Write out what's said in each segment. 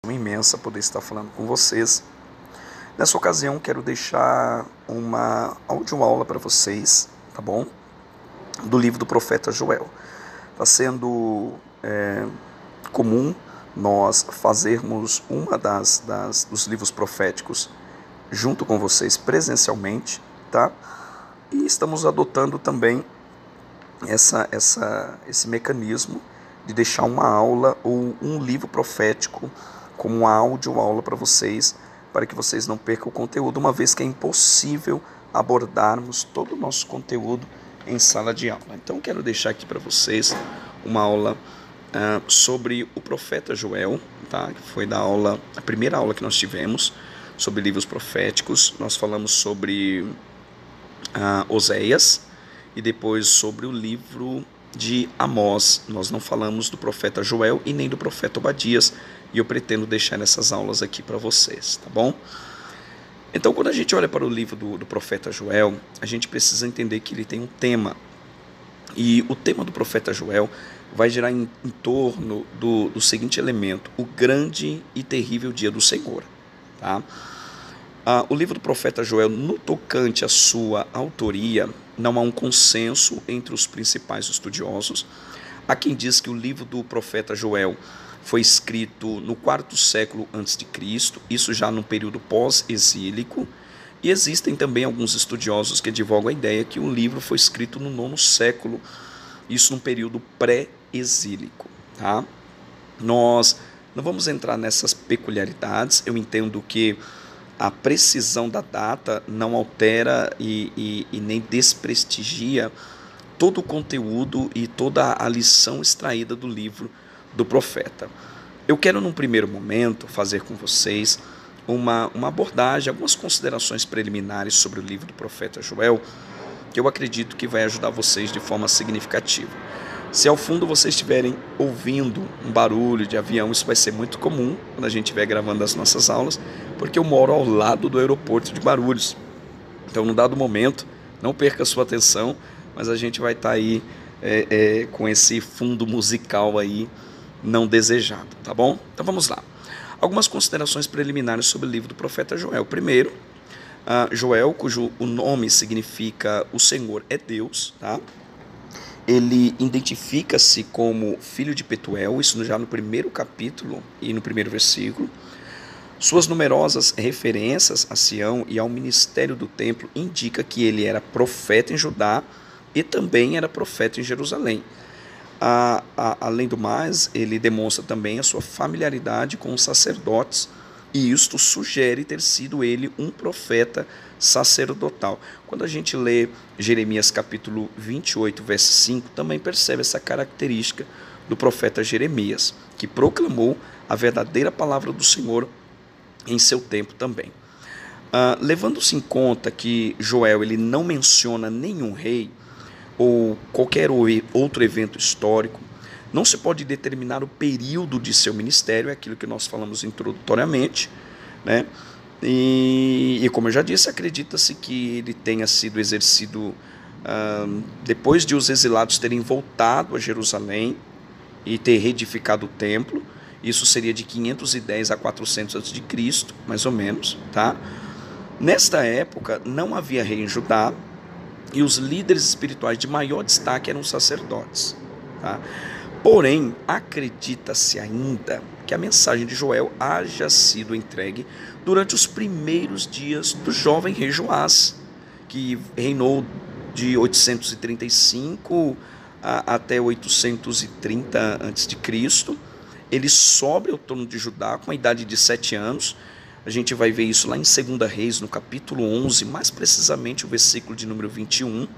satisfação imensa poder estar falando com vocês. Nessa ocasião, quero deixar uma audioaula para vocês, tá bom? Do livro do profeta Joel. Está sendo comum nós fazermos uma dos livros proféticos junto com vocês presencialmente, tá? E estamos adotando também esse mecanismo de deixar uma aula ou um livro profético como uma audioaula para vocês, para que vocês não percam o conteúdo, uma vez que é impossível abordarmos todo o nosso conteúdo em sala de aula. Então quero deixar aqui para vocês uma aula sobre o profeta Joel, tá? Que foi a primeira aula que nós tivemos sobre livros proféticos. Nós falamos sobre Oséias e depois sobre o livro de Amós. Nós não falamos do profeta Joel e nem do profeta Obadias, e eu pretendo deixar essas aulas aqui para vocês, tá bom? Então, quando a gente olha para o livro do profeta Joel, a gente precisa entender que ele tem um tema, e o tema do profeta Joel vai girar em torno do seguinte elemento: o grande e terrível dia do Senhor, tá? O livro do profeta Joel, no tocante à sua autoria, não há um consenso entre os principais estudiosos. Há quem diz que o livro do profeta Joel foi escrito no quarto século a.C., isso já no período pós-exílico, e existem também alguns estudiosos que divulgam a ideia que o livro foi escrito no nono século, isso no período pré-exílico, tá? Nós não vamos entrar nessas peculiaridades. Eu entendo que a precisão da data não altera e nem desprestigia todo o conteúdo e toda a lição extraída do livro do profeta. Eu quero, num primeiro momento, fazer com vocês uma abordagem, algumas considerações preliminares sobre o livro do profeta Joel, que eu acredito que vai ajudar vocês de forma significativa. Se ao fundo vocês estiverem ouvindo um barulho de avião, isso vai ser muito comum quando a gente estiver gravando as nossas aulas, porque eu moro ao lado do aeroporto de Guarulhos. Então, num dado momento, não perca a sua atenção, mas a gente vai estar aí com esse fundo musical aí não desejado, tá bom? Então vamos lá. Algumas considerações preliminares sobre o livro do profeta Joel. Primeiro, Joel, cujo o nome significa o Senhor é Deus, tá? Ele identifica-se como filho de Petuel, isso já no primeiro capítulo e no primeiro versículo. Suas numerosas referências a Sião e ao ministério do templo indica que ele era profeta em Judá e também era profeta em Jerusalém. Além do mais, ele demonstra também a sua familiaridade com os sacerdotes, e isto sugere ter sido ele um profeta sacerdotal. Quando a gente lê Jeremias capítulo 28, verso 5, também percebe essa característica do profeta Jeremias, que proclamou a verdadeira palavra do Senhor em seu tempo também. Levando-se em conta que Joel ele não menciona nenhum rei ou qualquer outro evento histórico, não se pode determinar o período de seu ministério, é aquilo que nós falamos introdutoriamente, né? E como eu já disse, acredita-se que ele tenha sido exercido depois de os exilados terem voltado a Jerusalém e ter reedificado o templo. Isso seria de 510 a 400 a.C., mais ou menos, tá? Nesta época, não havia rei em Judá, e os líderes espirituais de maior destaque eram os sacerdotes, tá? Porém, acredita-se ainda que a mensagem de Joel haja sido entregue durante os primeiros dias do jovem rei Joás, que reinou de 835 até 830 a.C. Ele sobe ao trono de Judá com a idade de 7 anos. A gente vai ver isso lá em 2 Reis, no capítulo 11, mais precisamente o versículo de número 21.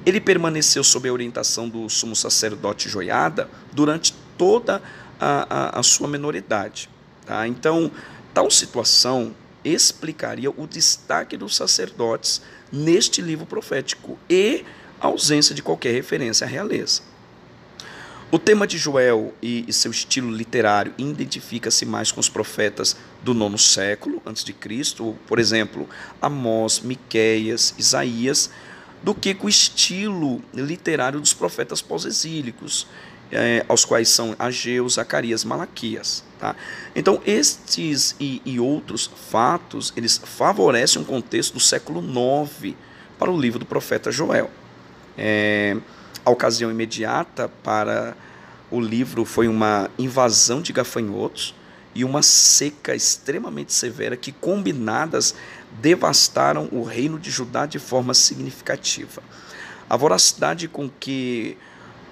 Ele permaneceu sob a orientação do sumo sacerdote Joiada durante toda a sua menoridade, tá? Então, tal situação explicaria o destaque dos sacerdotes neste livro profético e a ausência de qualquer referência à realeza. O tema de Joel e seu estilo literário identifica-se mais com os profetas do nono século a.C., por exemplo, Amós, Miqueias, Isaías, do que com o estilo literário dos profetas pós-exílicos, aos quais são Ageu, Zacarias, Malaquias. Tá? Então, estes e outros fatos, eles favorecem um contexto do século IX para o livro do profeta Joel. A ocasião imediata para o livro foi uma invasão de gafanhotos e uma seca extremamente severa que, combinadas, devastaram o reino de Judá de forma significativa. A voracidade com que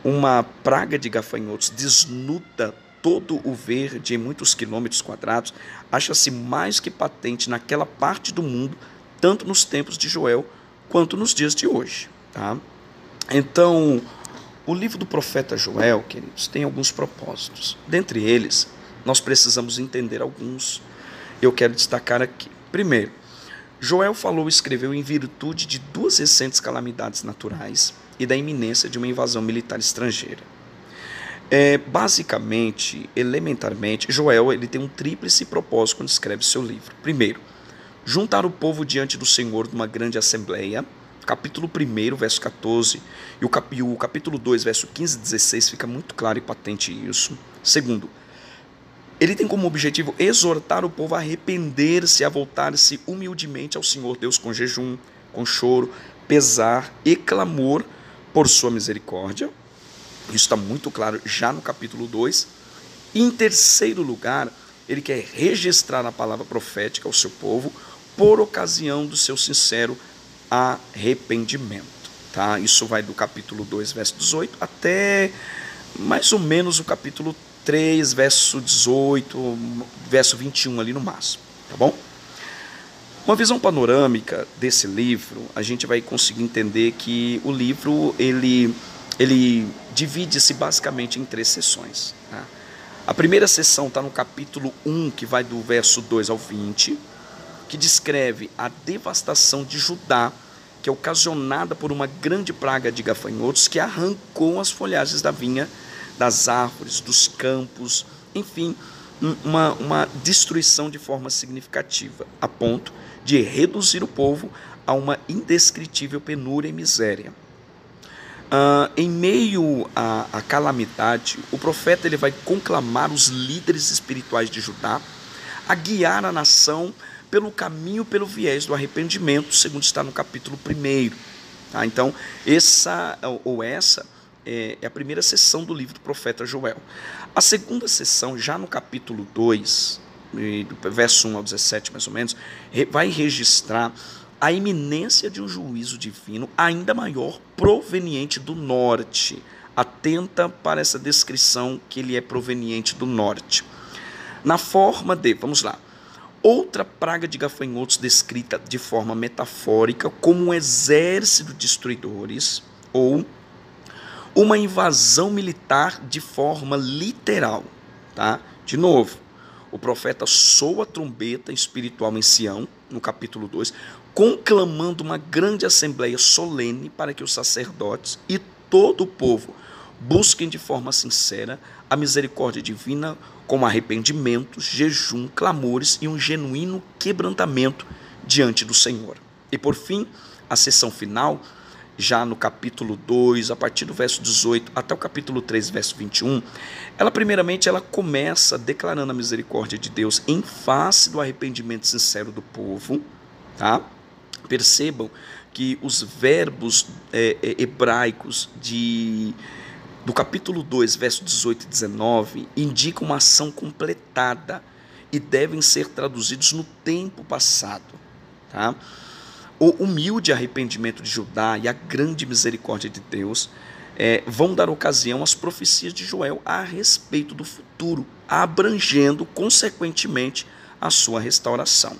uma praga de gafanhotos desnuda todo o verde em muitos quilômetros quadrados acha-se mais que patente naquela parte do mundo, tanto nos tempos de Joel quanto nos dias de hoje. Tá? Então, o livro do profeta Joel, queridos, tem alguns propósitos. Dentre eles, nós precisamos entender alguns. Eu quero destacar aqui. Primeiro, Joel falou e escreveu em virtude de duas recentes calamidades naturais e da iminência de uma invasão militar estrangeira. Basicamente, elementarmente, Joel ele tem um tríplice propósito quando escreve seu livro. Primeiro, juntar o povo diante do Senhor numa grande assembleia. Capítulo 1, verso 14, e o capítulo 2, verso 15 e 16, fica muito claro e patente isso. Segundo, ele tem como objetivo exortar o povo a arrepender-se, a voltar-se humildemente ao Senhor Deus com jejum, com choro, pesar e clamor por sua misericórdia. Isso está muito claro já no capítulo 2. E em terceiro lugar, ele quer registrar a palavra profética ao seu povo por ocasião do seu sincero arrependimento. Tá? Isso vai do capítulo 2, verso 18, até mais ou menos o capítulo 3, verso 18, verso 21 ali no máximo. Tá bom? Uma visão panorâmica desse livro, a gente vai conseguir entender que o livro ele divide-se basicamente em 3 sessões. Tá? A primeira sessão está no capítulo 1, que vai do verso 2 ao 20, que descreve a devastação de Judá, que é ocasionada por uma grande praga de gafanhotos que arrancou as folhagens da vinha, das árvores, dos campos, enfim, uma destruição de forma significativa, a ponto de reduzir o povo a uma indescritível penúria e miséria. Em meio à calamidade, o profeta ele vai conclamar os líderes espirituais de Judá a guiar a nação pelo caminho, pelo viés do arrependimento, segundo está no capítulo 1. Tá? Então, essa é a primeira sessão do livro do profeta Joel. A segunda sessão, já no capítulo 2, verso 1 ao 17 mais ou menos, vai registrar a iminência de um juízo divino ainda maior proveniente do norte. Atenta para essa descrição que ele é proveniente do norte. Na forma de, vamos lá, outra praga de gafanhotos descrita de forma metafórica como um exército de destruidores ou uma invasão militar de forma literal. Tá? De novo, o profeta soa a trombeta espiritual em Sião, no capítulo 2, conclamando uma grande assembleia solene para que os sacerdotes e todo o povo busquem de forma sincera a misericórdia divina com arrependimentos, jejum, clamores e um genuíno quebrantamento diante do Senhor. E por fim, a sessão final, já no capítulo 2, a partir do verso 18 até o capítulo 3, verso 21, ela começa declarando a misericórdia de Deus em face do arrependimento sincero do povo. Tá? Percebam que os verbos hebraicos do capítulo 2, verso 18 e 19, indicam uma ação completada e devem ser traduzidos no tempo passado. Tá? O humilde arrependimento de Judá e a grande misericórdia de Deus vão dar ocasião às profecias de Joel a respeito do futuro, abrangendo, consequentemente, a sua restauração.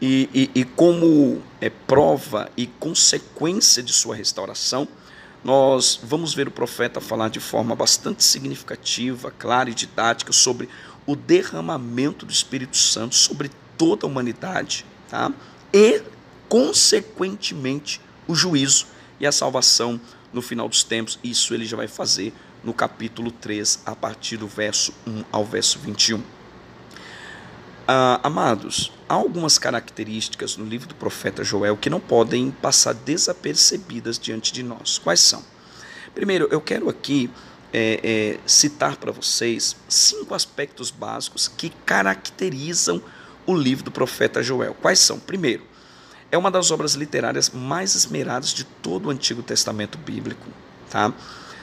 E como prova e consequência de sua restauração, nós vamos ver o profeta falar de forma bastante significativa, clara e didática sobre o derramamento do Espírito Santo sobre toda a humanidade, tá? E, consequentemente, o juízo e a salvação no final dos tempos. Isso ele já vai fazer no capítulo 3, a partir do verso 1 ao verso 21. Amados, há algumas características no livro do profeta Joel que não podem passar desapercebidas diante de nós. Quais são? Primeiro, eu quero aqui citar para vocês 5 aspectos básicos que caracterizam o livro do profeta Joel. Quais são? Primeiro, é uma das obras literárias mais esmeradas de todo o Antigo Testamento bíblico. Tá?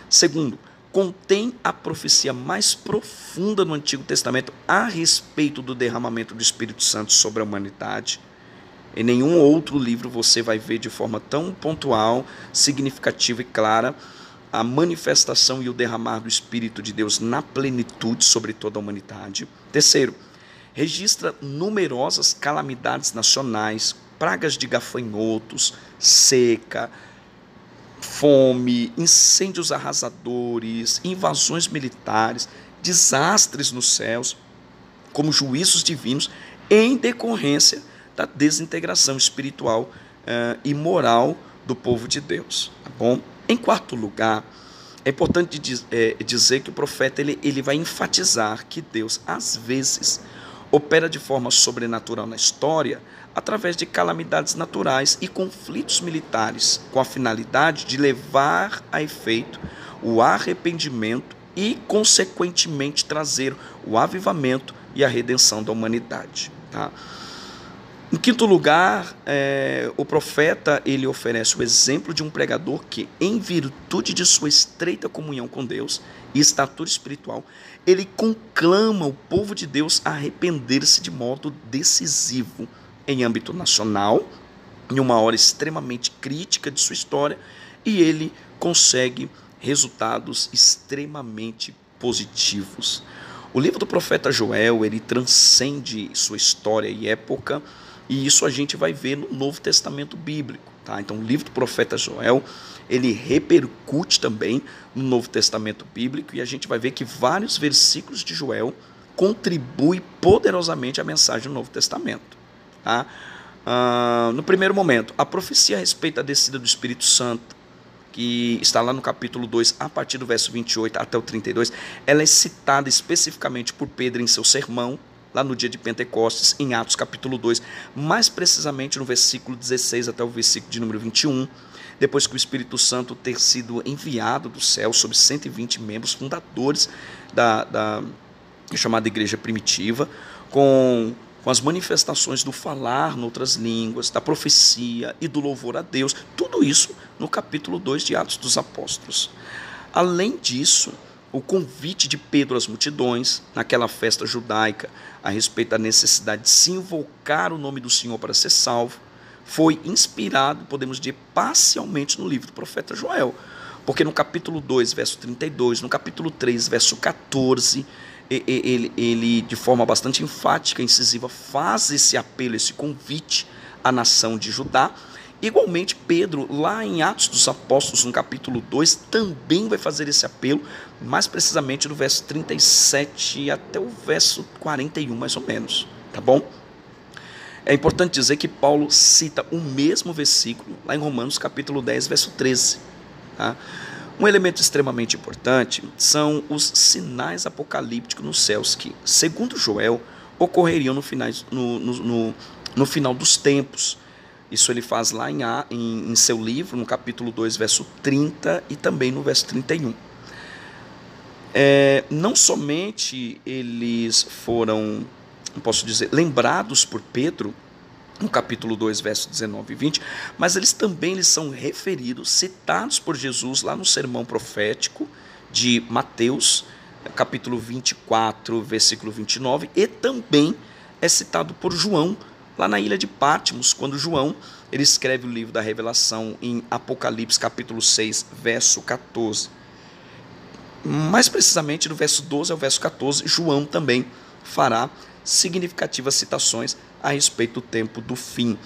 Segundo, contém a profecia mais profunda no Antigo Testamento a respeito do derramamento do Espírito Santo sobre a humanidade. Em nenhum outro livro você vai ver de forma tão pontual, significativa e clara a manifestação e o derramar do Espírito de Deus na plenitude sobre toda a humanidade. Terceiro, registra numerosas calamidades nacionais, pragas de gafanhotos, seca, fome, incêndios arrasadores, invasões militares, desastres nos céus, como juízos divinos, em decorrência da desintegração espiritual e moral do povo de Deus. Tá bom? Em quarto lugar, é importante dizer que o profeta ele vai enfatizar que Deus, às vezes, opera de forma sobrenatural na história através de calamidades naturais e conflitos militares, com a finalidade de levar a efeito o arrependimento e, consequentemente, trazer o avivamento e a redenção da humanidade. Tá? Em quinto lugar, o profeta ele oferece o exemplo de um pregador que, em virtude de sua estreita comunhão com Deus e estatura espiritual, ele conclama o povo de Deus a arrepender-se de modo decisivo em âmbito nacional, em uma hora extremamente crítica de sua história, e ele consegue resultados extremamente positivos. O livro do profeta Joel, ele transcende sua história e época, e isso a gente vai ver no Novo Testamento bíblico. Tá? Então, o livro do profeta Joel, ele repercute também no Novo Testamento bíblico, e a gente vai ver que vários versículos de Joel contribuem poderosamente à mensagem do Novo Testamento. Tá? No primeiro momento, a profecia a respeito da descida do Espírito Santo, que está lá no capítulo 2, a partir do verso 28 até o 32, ela é citada especificamente por Pedro em seu sermão, lá no dia de Pentecostes, em Atos capítulo 2, mais precisamente no versículo 16 até o versículo de número 21, depois que o Espírito Santo ter sido enviado do céu sobre 120 membros fundadores da chamada igreja primitiva, com as manifestações do falar noutras línguas, da profecia e do louvor a Deus, tudo isso no capítulo 2 de Atos dos Apóstolos. Além disso, o convite de Pedro às multidões, naquela festa judaica, a respeito da necessidade de se invocar o nome do Senhor para ser salvo, foi inspirado, podemos dizer, parcialmente no livro do profeta Joel. Porque no capítulo 2, verso 32, no capítulo 3, verso 14, ele de forma bastante enfática, incisiva, faz esse apelo, esse convite à nação de Judá. Igualmente, Pedro, lá em Atos dos Apóstolos, no capítulo 2, também vai fazer esse apelo, mais precisamente do verso 37 até o verso 41, mais ou menos, tá bom? É importante dizer que Paulo cita o mesmo versículo lá em Romanos, capítulo 10, verso 13, tá? Um elemento extremamente importante são os sinais apocalípticos nos céus que, segundo Joel, ocorreriam no final dos tempos. Isso ele faz lá em seu livro, no capítulo 2, verso 30 e também no verso 31. Não somente eles foram, posso dizer, lembrados por Pedro, no capítulo 2, verso 19 e 20, mas eles também são referidos, citados por Jesus lá no sermão profético de Mateus, capítulo 24, versículo 29, e também é citado por João, lá na ilha de Patmos, quando João ele escreve o livro da Revelação em Apocalipse, capítulo 6, verso 14. Mais precisamente, do verso 12 ao verso 14, João também fará significativas citações a respeito do tempo do fim.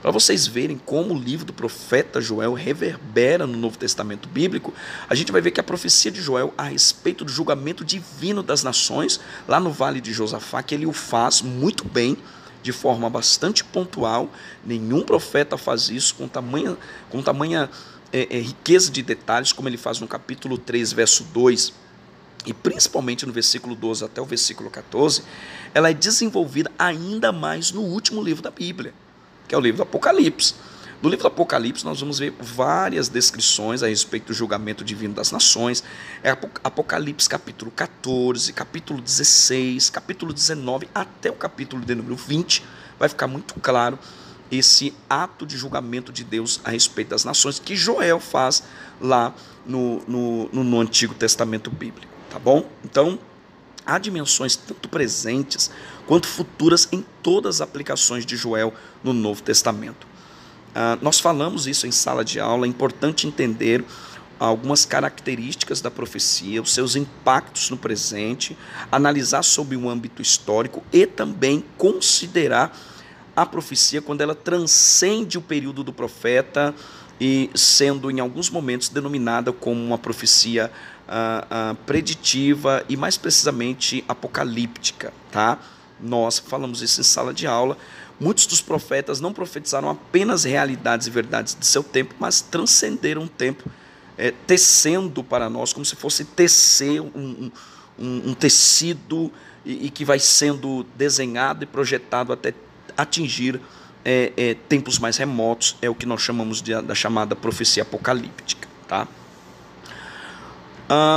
Para vocês verem como o livro do profeta Joel reverbera no Novo Testamento bíblico, a gente vai ver que a profecia de Joel a respeito do julgamento divino das nações, lá no Vale de Josafá, que ele o faz muito bem, de forma bastante pontual. Nenhum profeta faz isso com tamanha riqueza de detalhes, como ele faz no capítulo 3, verso 2, e principalmente no versículo 12 até o versículo 14, ela é desenvolvida ainda mais no último livro da Bíblia, que é o livro do Apocalipse. No livro do Apocalipse, nós vamos ver várias descrições a respeito do julgamento divino das nações. Apocalipse capítulo 14, capítulo 16, capítulo 19, até o capítulo de número 20, vai ficar muito claro esse ato de julgamento de Deus a respeito das nações que Joel faz lá no Antigo Testamento Bíblico, tá bom? Então, há dimensões tanto presentes quanto futuras em todas as aplicações de Joel no Novo Testamento. Nós falamos isso em sala de aula, é importante entender algumas características da profecia, os seus impactos no presente, analisar sobre um âmbito histórico e também considerar a profecia quando ela transcende o período do profeta e sendo em alguns momentos denominada como uma profecia preditiva e mais precisamente apocalíptica, tá? Nós falamos isso em sala de aula. Muitos dos profetas não profetizaram apenas realidades e verdades de seu tempo, mas transcenderam o tempo, tecendo para nós como se fosse tecer um tecido e que vai sendo desenhado e projetado até atingir tempos mais remotos, é o que nós chamamos da chamada profecia apocalíptica, tá?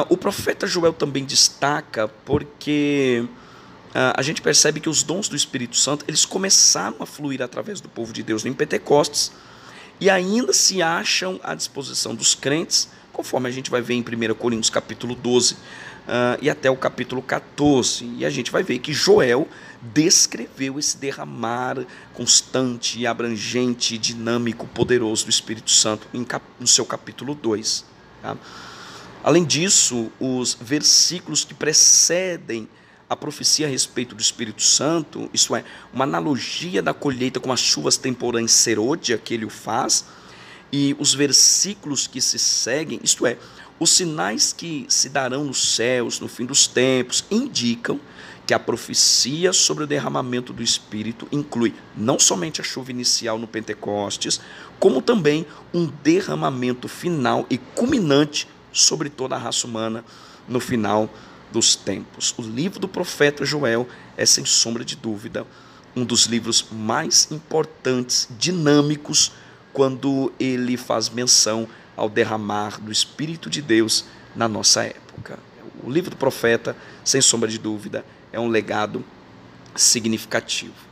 O profeta Joel também destaca porque a gente percebe que os dons do Espírito Santo eles começaram a fluir através do povo de Deus em Pentecostes e ainda se acham à disposição dos crentes, conforme a gente vai ver em 1 Coríntios capítulo 12 e até o capítulo 14. E a gente vai ver que Joel descreveu esse derramar constante, abrangente, dinâmico, poderoso do Espírito Santo no seu capítulo 2. Tá? Além disso, os versículos que precedem a profecia a respeito do Espírito Santo, isso é, uma analogia da colheita com as chuvas temporãs serôdia que ele o faz, e os versículos que se seguem, isto é, os sinais que se darão nos céus no fim dos tempos, indicam que a profecia sobre o derramamento do Espírito inclui não somente a chuva inicial no Pentecostes, como também um derramamento final e culminante sobre toda a raça humana no final dos tempos. O livro do profeta Joel é, sem sombra de dúvida, um dos livros mais importantes, dinâmicos, quando ele faz menção ao derramar do Espírito de Deus na nossa época. O livro do profeta, sem sombra de dúvida, é um legado significativo.